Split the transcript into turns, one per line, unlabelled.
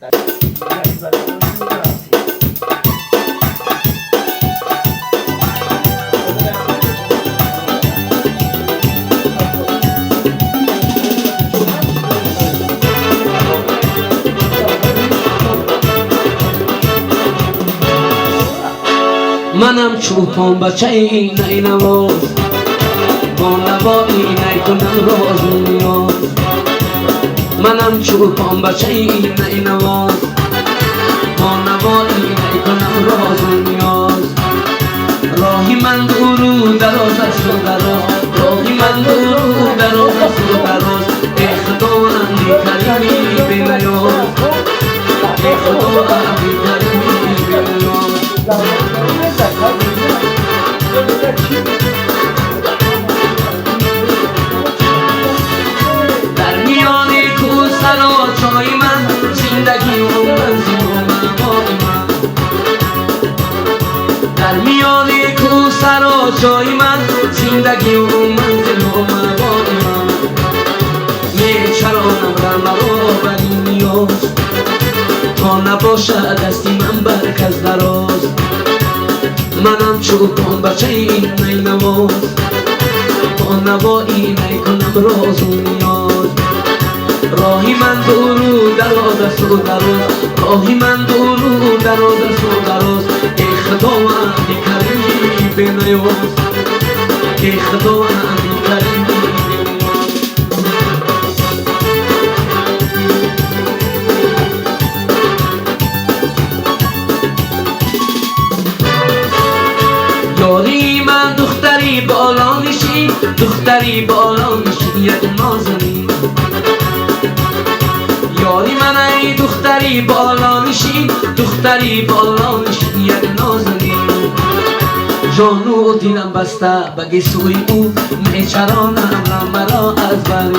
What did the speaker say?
منم چوپان بچه اینه نواز با نوایی نکنم راز و نیاز منم چوپان بچه اینه نواز با نوایی نکنم راز و نیاز راهی من درو دراز است و دراز راهی من درو دراز است و دراز ای خدا بی کریمی بی نیاز ای خدا بی کریمی بی نیاز در میان کوسر و چای من زندگی و منزل و مقام من در میان کوسر و چای من زندگی و منزل و مقام من میچرانم در مرا بر این نیاز تا نباشد دستی من بر کس دراز منم چوپان بچه این نواز با نوایی نکنم راز و نیاز راهی من درو دراز است و دراز راهی من درو دراز است و دراز ای خدا بی کریمی بی نیاز ای خدا بی کریمی بی نیاز یاری من دختری بالا نشین دختری بالا نشین یک نازنین یاری من ای دختری بالا نشین دختری بالا نشین یک نازنین جان و دلم بسته بگی سوی او میچرانم مرا از بری